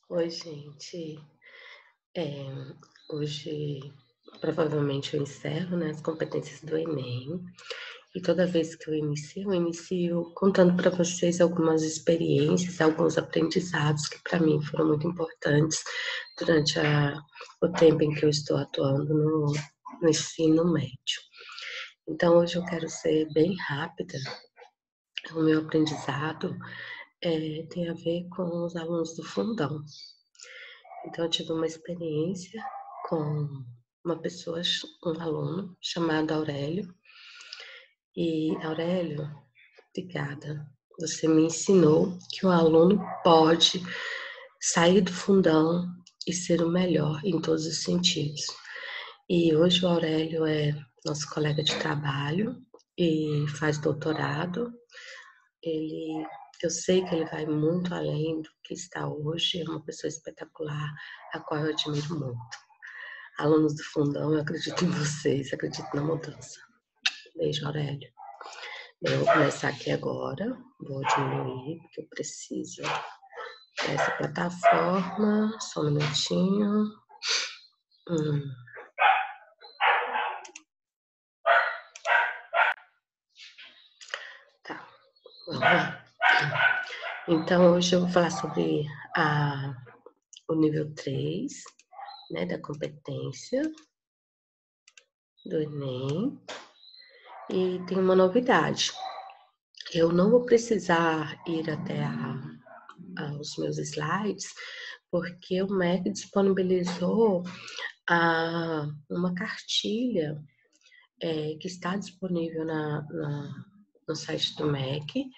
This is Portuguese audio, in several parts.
Oi, gente. É, hoje, provavelmente, eu encerro, né, as competências do Enem. E toda vez que eu inicio contando para vocês algumas experiências, alguns aprendizados que para mim foram muito importantes durante o tempo em que eu estou atuando no ensino médio. Então, hoje eu quero ser bem rápida. O meu aprendizado tem a ver com os alunos do fundão. Então, eu tive uma experiência com uma pessoa, um aluno chamado Aurélio. E, Aurélio, obrigada. Você me ensinou que o aluno pode sair do fundão e ser o melhor em todos os sentidos. E hoje o Aurélio é nosso colega de trabalho e faz doutorado. Eu sei que ele vai muito além do que está hoje, é uma pessoa espetacular, a qual eu admiro muito. Alunos do fundão, eu acredito em vocês, acredito na mudança. Beijo, Aurélio. Eu vou começar aqui agora, vou diminuir, porque eu preciso dessa plataforma, só um minutinho. Tá, vamos lá. Então, hoje eu vou falar sobre o nível 3, né, da competência do Enem. E tem uma novidade. Eu não vou precisar ir até os meus slides, porque o MEC disponibilizou uma cartilha que está disponível no site do MEC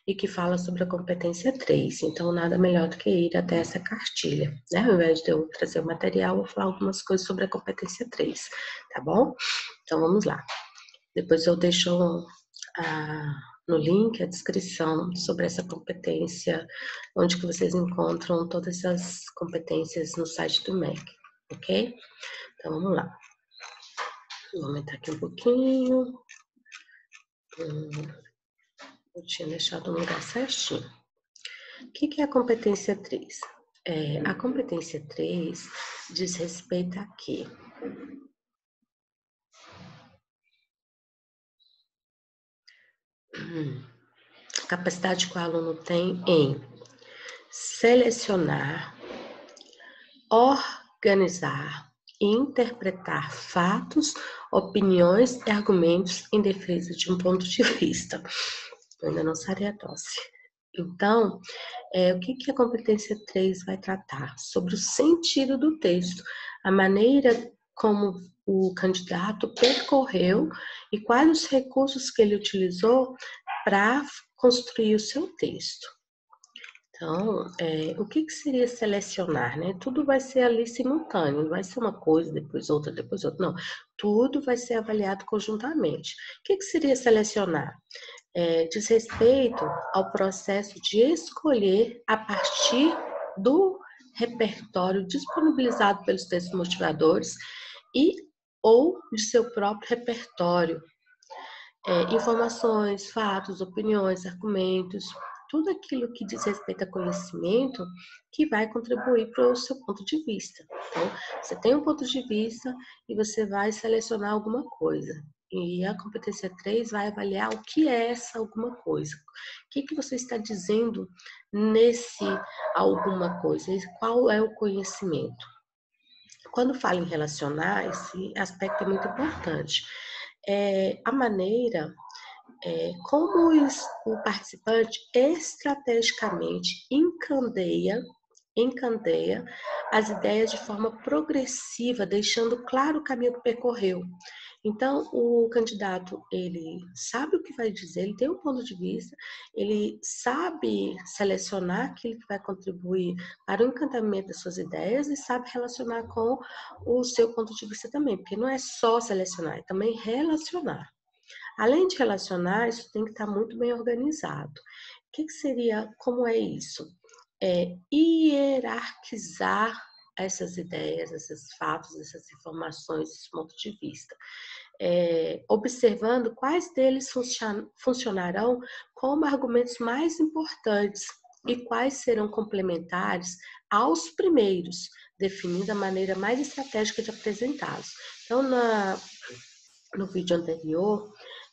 e que fala sobre a competência 3. Então, nada melhor do que ir até essa cartilha, né? Ao invés de eu trazer o material, eu vou falar algumas coisas sobre a competência 3, tá bom? Então, vamos lá. Depois eu deixo no link a descrição sobre essa competência, onde que vocês encontram todas essas competências no site do MEC, ok? Então, vamos lá. Vou aumentar aqui um pouquinho. Eu tinha deixado no lugar certinho. O que é a competência 3? A competência 3 diz respeito a quê? A capacidade que o aluno tem em selecionar, organizar e interpretar fatos, opiniões e argumentos em defesa de um ponto de vista. Eu ainda não sarei a tosse. Então, o que a competência 3 vai tratar? Sobre o sentido do texto, a maneira como o candidato percorreu e quais os recursos que ele utilizou para construir o seu texto. Então, o que seria selecionar, né? Tudo vai ser ali simultâneo, não vai ser uma coisa, depois outra, não. Tudo vai ser avaliado conjuntamente. O que seria selecionar? Diz respeito ao processo de escolher a partir do repertório disponibilizado pelos textos motivadores e ou de seu próprio repertório. Informações, fatos, opiniões, argumentos, tudo aquilo que diz respeito a conhecimento que vai contribuir para o seu ponto de vista. Então, você tem um ponto de vista e você vai selecionar alguma coisa. E a competência 3 vai avaliar o que é essa alguma coisa. O que você está dizendo nesse alguma coisa? Qual é o conhecimento? Quando falo em relacionar, esse aspecto é muito importante. A maneira como o participante estrategicamente encandeia as ideias de forma progressiva, deixando claro o caminho que percorreu. Então, o candidato, ele sabe o que vai dizer, ele tem um ponto de vista, ele sabe selecionar aquilo que vai contribuir para o encantamento das suas ideias e sabe relacionar com o seu ponto de vista também, porque não é só selecionar, é também relacionar. Além de relacionar, isso tem que estar muito bem organizado. O que seria, como é isso? Hierarquizar essas ideias, esses fatos, essas informações, esse ponto de vista. Observando quais deles funcionarão como argumentos mais importantes e quais serão complementares aos primeiros, definindo a maneira mais estratégica de apresentá-los. Então, no vídeo anterior,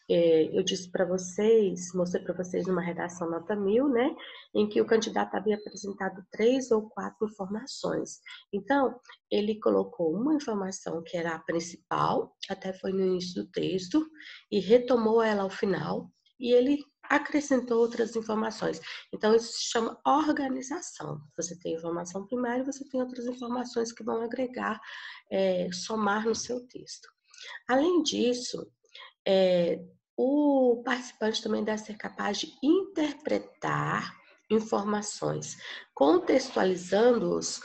eu disse para vocês, mostrei para vocês uma redação nota 1000, né, em que o candidato havia apresentado 3 ou 4 informações. Então, ele colocou uma informação que era a principal, até foi no início do texto, e retomou ela ao final, e ele acrescentou outras informações. Então, isso se chama organização. Você tem informação primária, você tem outras informações que vão agregar, somar no seu texto. Além disso, o participante também deve ser capaz de interpretar informações, contextualizando-os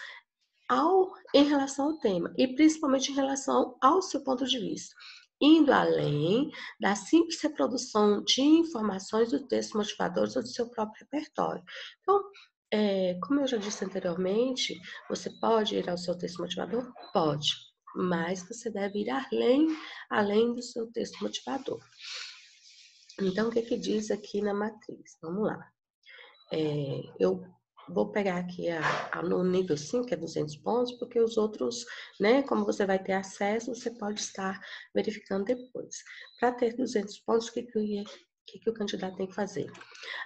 em relação ao tema e principalmente em relação ao seu ponto de vista, indo além da simples reprodução de informações do texto motivador ou do seu próprio repertório. Então, como eu já disse anteriormente, você pode ir ao seu texto motivador? Pode, mas você deve ir além do seu texto motivador. Então, o que diz aqui na matriz? Vamos lá. Eu vou pegar aqui no nível 5, que é 200 pontos, porque os outros, né, como você vai ter acesso, você pode estar verificando depois. Para ter 200 pontos, o que o candidato tem que fazer?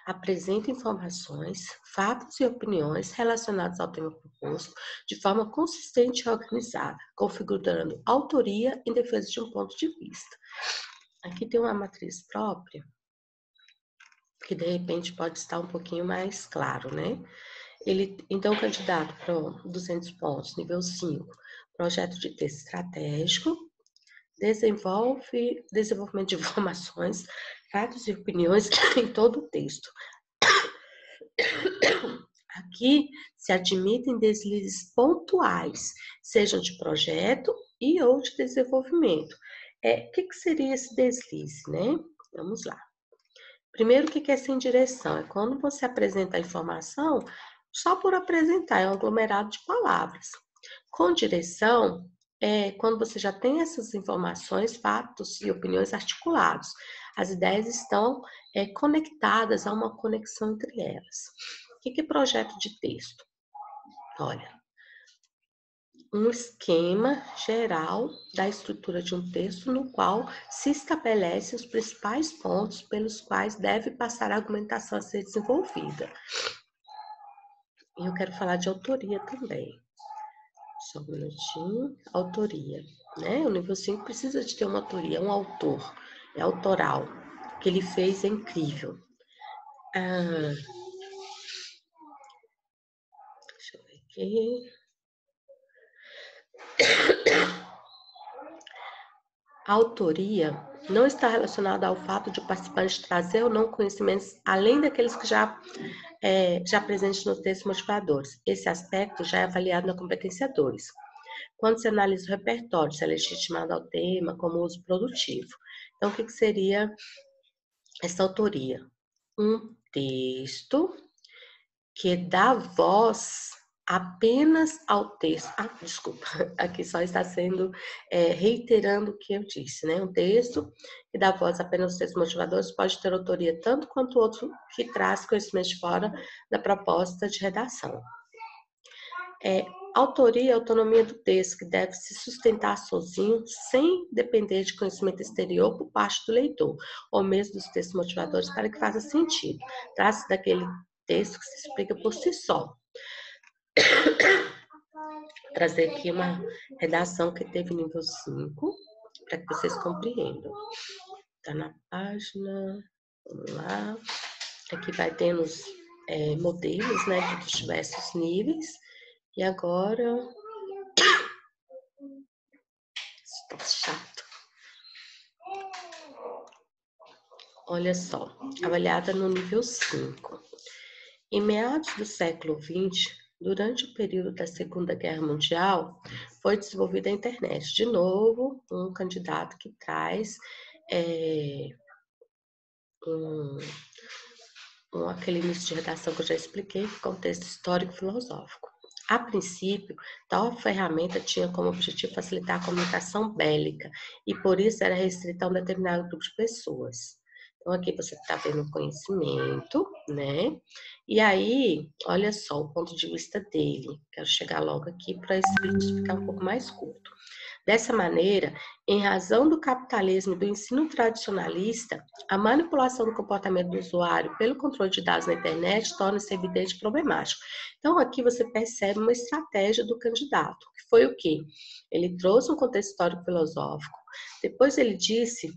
Apresenta informações, fatos e opiniões relacionados ao tema proposto de forma consistente e organizada, configurando autoria em defesa de um ponto de vista. Aqui tem uma matriz própria, que de repente pode estar um pouquinho mais claro, né? Então, o candidato para 200 pontos, nível 5, projeto de texto estratégico, desenvolvimento de informações, fatos e opiniões em todo o texto. Aqui se admitem deslizes pontuais, sejam de projeto e ou de desenvolvimento. O que seria esse deslize, né? Vamos lá. Primeiro, o que é sem direção? É quando você apresenta a informação só por apresentar, é um aglomerado de palavras. Com direção, é quando você já tem essas informações, fatos e opiniões articulados. As ideias estão conectadas, há uma conexão entre elas. O que é projeto de texto? Olha, um esquema geral da estrutura de um texto no qual se estabelece os principais pontos pelos quais deve passar a argumentação a ser desenvolvida. E eu quero falar de autoria também. Só um minutinho. Autoria, né? O nível 5 precisa de ter uma autoria, um autor, é autoral. O que ele fez é incrível. Deixa eu ver aqui. A autoria não está relacionada ao fato de o participante trazer ou não conhecimentos além daqueles que já presentes nos textos motivadores. Esse aspecto já é avaliado na competência 2. Quando se analisa o repertório, se é legitimado ao tema como uso produtivo. Então, o que seria essa autoria? Um texto que dá voz apenas ao texto. Desculpa, aqui só está sendo reiterando o que eu disse, né? Um texto que dá voz apenas aos textos motivadores pode ter autoria tanto quanto outro que traz conhecimento de fora da proposta de redação. Autoria e autonomia do texto, que deve se sustentar sozinho, sem depender de conhecimento exterior por parte do leitor, ou mesmo dos textos motivadores, para que faça sentido. Trata-se daquele texto que se explica por si só. Vou trazer aqui uma redação que teve nível 5, para que vocês compreendam. Está na página, vamos lá. Aqui vai tendo os modelos, né, dos diversos níveis. E agora... Estou chato. Olha só, avaliada no nível 5. Em meados do século XX, durante o período da Segunda Guerra Mundial, foi desenvolvida a internet. De novo, um candidato que traz aquele início de redação que eu já expliquei, contexto histórico-filosófico. A princípio, tal ferramenta tinha como objetivo facilitar a comunicação bélica e, por isso, era restrita a um determinado grupo de pessoas. Então, aqui você está vendo o conhecimento, né? E aí, olha só o ponto de vista dele. Quero chegar logo aqui para esse vídeo ficar um pouco mais curto. Dessa maneira, em razão do capitalismo e do ensino tradicionalista, a manipulação do comportamento do usuário pelo controle de dados na internet torna-se evidente e problemático. Então, aqui você percebe uma estratégia do candidato, que foi o quê? Ele trouxe um contexto histórico filosófico, depois ele disse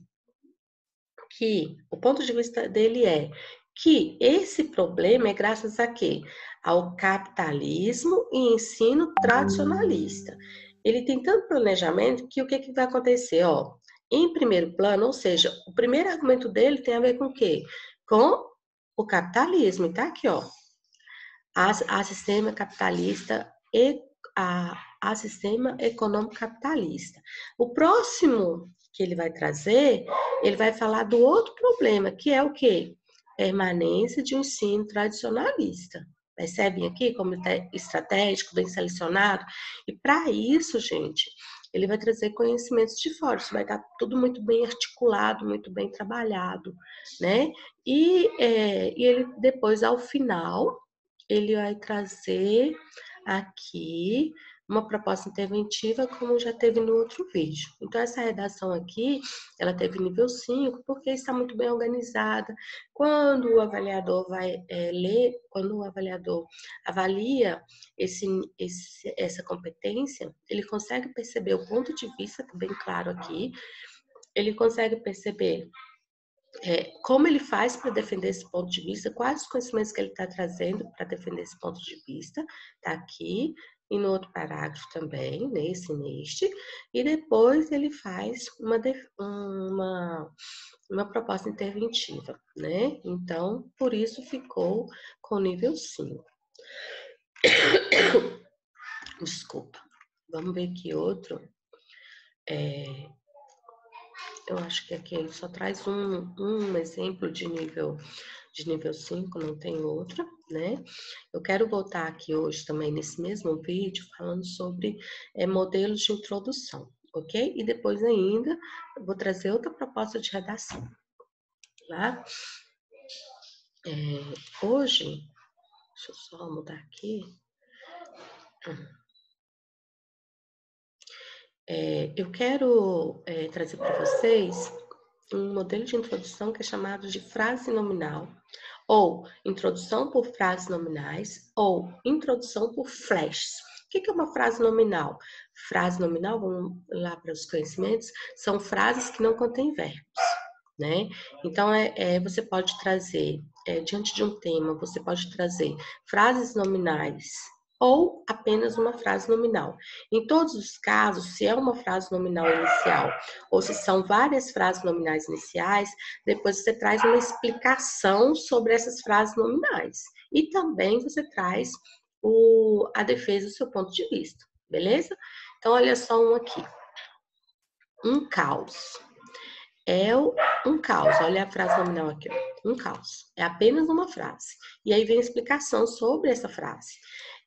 que o ponto de vista dele é que esse problema é graças a quê? Ao capitalismo e ensino tradicionalista. Ele tem tanto planejamento que o que vai acontecer? Ó, em primeiro plano, ou seja, o primeiro argumento dele tem a ver com o quê? Com o capitalismo. Tá aqui, ó. A sistema capitalista e a sistema econômico capitalista. O próximo que ele vai trazer, ele vai falar do outro problema, que é o quê? Permanência de um ensino tradicionalista. Percebem aqui como é estratégico, bem selecionado? E para isso, gente, ele vai trazer conhecimentos de fora. Isso vai estar tudo muito bem articulado, muito bem trabalhado, né? E ele depois, ao final, ele vai trazer aqui uma proposta interventiva, como já teve no outro vídeo. Então, essa redação aqui, ela teve nível 5, porque está muito bem organizada. Quando o avaliador vai ler, quando o avaliador avalia essa competência, ele consegue perceber o ponto de vista, tá bem claro aqui, ele consegue perceber como ele faz para defender esse ponto de vista, quais os conhecimentos que ele está trazendo para defender esse ponto de vista, está aqui, e no outro parágrafo também, neste, e depois ele faz uma proposta interventiva, né? Então, por isso ficou com nível 5. Desculpa. Vamos ver que outro. Eu acho que aqui ele só traz um exemplo de nível 5, não tem outro, né? Eu quero voltar aqui hoje também nesse mesmo vídeo falando sobre modelos de introdução, ok? E depois ainda eu vou trazer outra proposta de redação, tá? Hoje, deixa eu só mudar aqui. Eu quero trazer para vocês um modelo de introdução que é chamado de frase nominal, ou introdução por frases nominais, ou introdução por flashes. O que é uma frase nominal? Frase nominal, vamos lá para os conhecimentos, são frases que não contêm verbos, né? Então, você pode trazer, diante de um tema, você pode trazer frases nominais ou apenas uma frase nominal. Em todos os casos, se é uma frase nominal inicial ou se são várias frases nominais iniciais, depois você traz uma explicação sobre essas frases nominais. E também você traz a defesa do seu ponto de vista, beleza? Então, olha só um aqui. Um caos. Um caos. Olha a frase nominal aqui, ó. Um caos. É apenas uma frase. E aí vem a explicação sobre essa frase.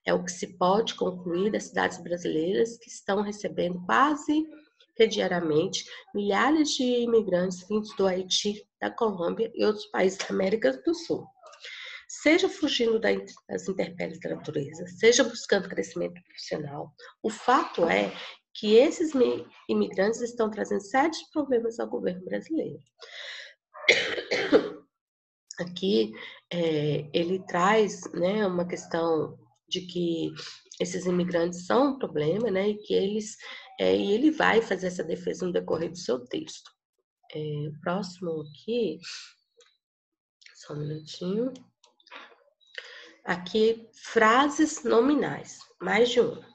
É o que se pode concluir das cidades brasileiras que estão recebendo quase que diariamente milhares de imigrantes vindos do Haiti, da Colômbia e outros países da América do Sul. Seja fugindo das intempéries da natureza, seja buscando crescimento profissional, o fato é que esses imigrantes estão trazendo sérios problemas ao governo brasileiro. Aqui, ele traz, né, uma questão de que esses imigrantes são um problema, né, e que e ele vai fazer essa defesa no decorrer do seu texto. O próximo aqui, só um minutinho. Aqui, frases nominais, mais de uma.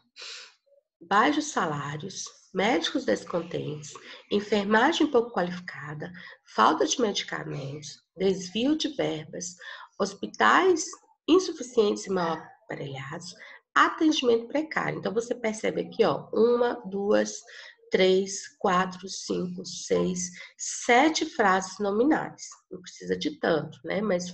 Baixos salários, médicos descontentes, enfermagem pouco qualificada, falta de medicamentos, desvio de verbas, hospitais insuficientes e mal aparelhados, atendimento precário. Então, você percebe aqui, ó, 1, 2, 3, 4, 5, 6, 7 frases nominais. Não precisa de tanto, né? Mas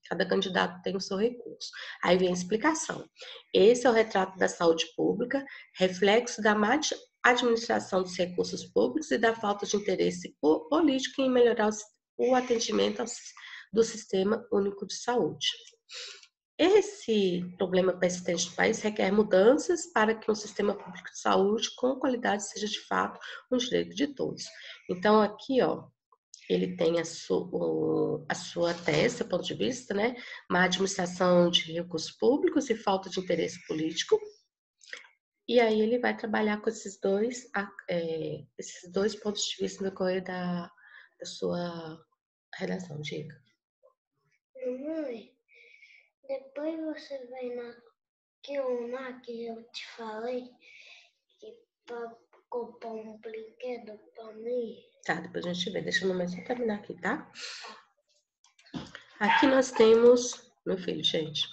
cada candidato tem o seu recurso. Aí vem a explicação. Esse é o retrato da saúde pública, reflexo da má administração dos recursos públicos e da falta de interesse político em melhorar o atendimento do Sistema Único de Saúde. Esse problema persistente do país requer mudanças para que um sistema público de saúde com qualidade seja de fato um direito de todos. Então, aqui, ó, ele tem a sua tese, seu ponto de vista, né? Má administração de recursos públicos e falta de interesse político. E aí ele vai trabalhar com esses dois pontos de vista no decorrer da sua redação, diga. Mamãe, depois você vai naquilo que eu te falei, que para comprar um brinquedo para mim. Tá, depois a gente vê. Deixa a mamãe só terminar aqui, tá? Aqui nós temos, meu filho, gente,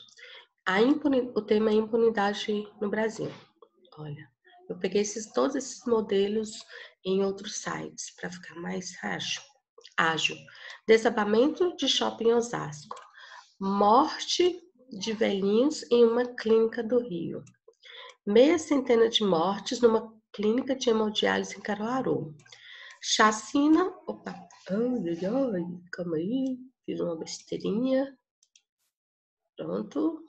o tema é impunidade no Brasil. Olha, eu peguei todos esses modelos em outros sites para ficar mais ágil. Desabamento de shopping em Osasco. Morte de velhinhos em uma clínica do Rio. 600 de mortes numa clínica de hemodiálise em Caruaru. Chacina. Opa! Ai, calma aí. Fiz uma besteirinha. Pronto.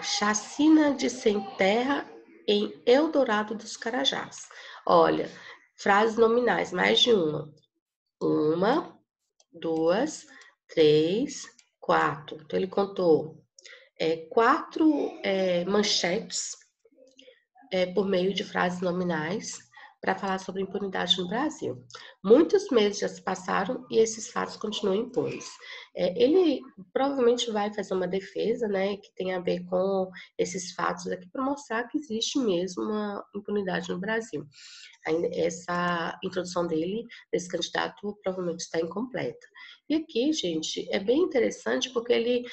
Chacina de sem terra em Eldorado dos Carajás. Olha, frases nominais, mais de uma. 1, 2, 3, 4. Então, ele contou 4 manchetes por meio de frases nominais para falar sobre impunidade no Brasil. Muitos meses já se passaram e esses fatos continuam impunes. Ele provavelmente vai fazer uma defesa, né, que tem a ver com esses fatos aqui para mostrar que existe mesmo uma impunidade no Brasil. Essa introdução desse candidato, provavelmente está incompleta. E aqui, gente, é bem interessante porque ele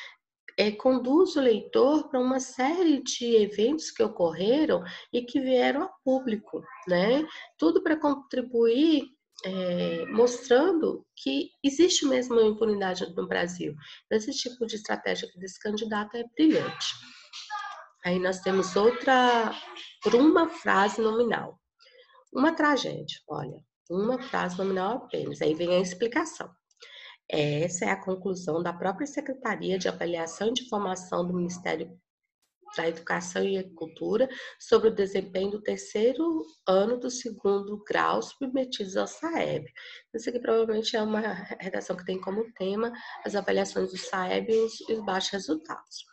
conduz o leitor para uma série de eventos que ocorreram e que vieram a público, né? Tudo para contribuir, mostrando que existe mesmo uma impunidade no Brasil. Esse tipo de estratégia desse candidato é brilhante. Aí nós temos outra, por uma frase nominal. Uma tragédia, olha, uma frase nominal apenas. Aí vem a explicação. Essa é a conclusão da própria Secretaria de Avaliação e de Formação do Ministério da Educação e Cultura sobre o desempenho do terceiro ano do segundo grau submetidos ao SAEB. Isso aqui provavelmente é uma redação que tem como tema as avaliações do SAEB e os baixos resultados.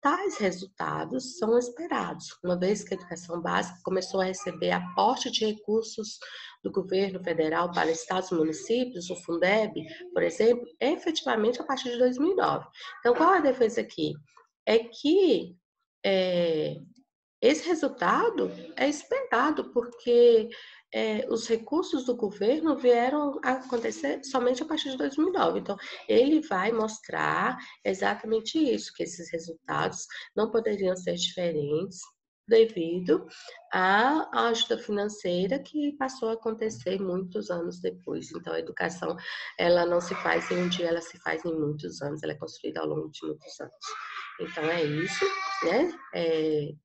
Tais resultados são esperados, uma vez que a educação básica começou a receber aporte de recursos do governo federal para estados e municípios, o Fundeb, por exemplo, efetivamente a partir de 2009. Então, qual é a defesa aqui? É que esse resultado é esperado, porque os recursos do governo vieram a acontecer somente a partir de 2009. Então, ele vai mostrar exatamente isso, que esses resultados não poderiam ser diferentes devido à ajuda financeira que passou a acontecer muitos anos depois. Então, a educação, ela não se faz em um dia, ela se faz em muitos anos, ela é construída ao longo de muitos anos. Então, é isso, né?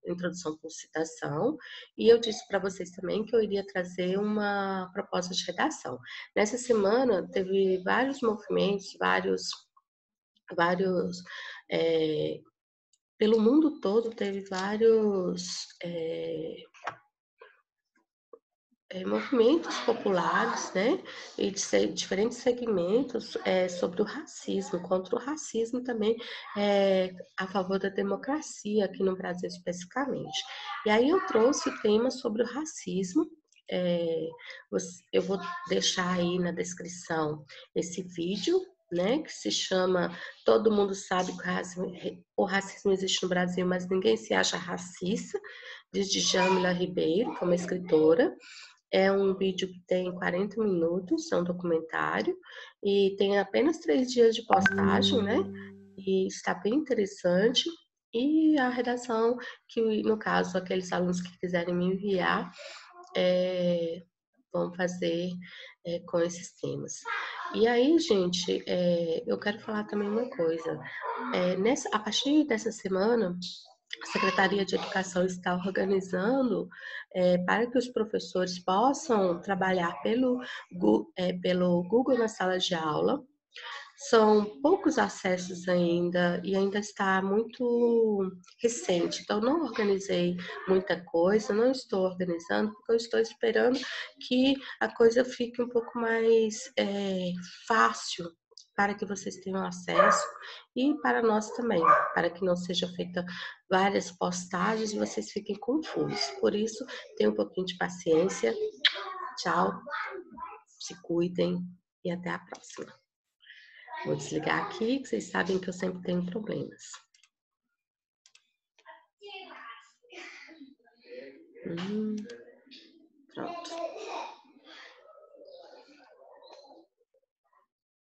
Introdução por citação. E eu disse para vocês também que eu iria trazer uma proposta de redação. Nessa semana, teve vários movimentos, pelo mundo todo, teve vários movimentos populares, né, e de diferentes segmentos sobre o racismo, contra o racismo também, a favor da democracia aqui no Brasil especificamente. E aí eu trouxe o tema sobre o racismo. Eu vou deixar aí na descrição esse vídeo, né, que se chama Todo Mundo Sabe que o racismo existe no Brasil, mas ninguém se acha racista, de Djamila Ribeiro, que é uma escritora. É um vídeo que tem 40 minutos, é um documentário, e tem apenas 3 dias de postagem, né? E está bem interessante. E a redação, que no caso, aqueles alunos que quiserem me enviar, vão fazer com esses temas. E aí, gente, eu quero falar também uma coisa. A partir dessa semana, a Secretaria de Educação está organizando para que os professores possam trabalhar pelo Google na sala de aula. São poucos acessos ainda e ainda está muito recente, então não organizei muita coisa, não estou organizando, porque eu estou esperando que a coisa fique um pouco mais fácil para que vocês tenham acesso e para nós também, para que não seja feita várias postagens e vocês fiquem confusos. Por isso, tenham um pouquinho de paciência. Tchau, se cuidem e até a próxima. Vou desligar aqui, que vocês sabem que eu sempre tenho problemas. Pronto.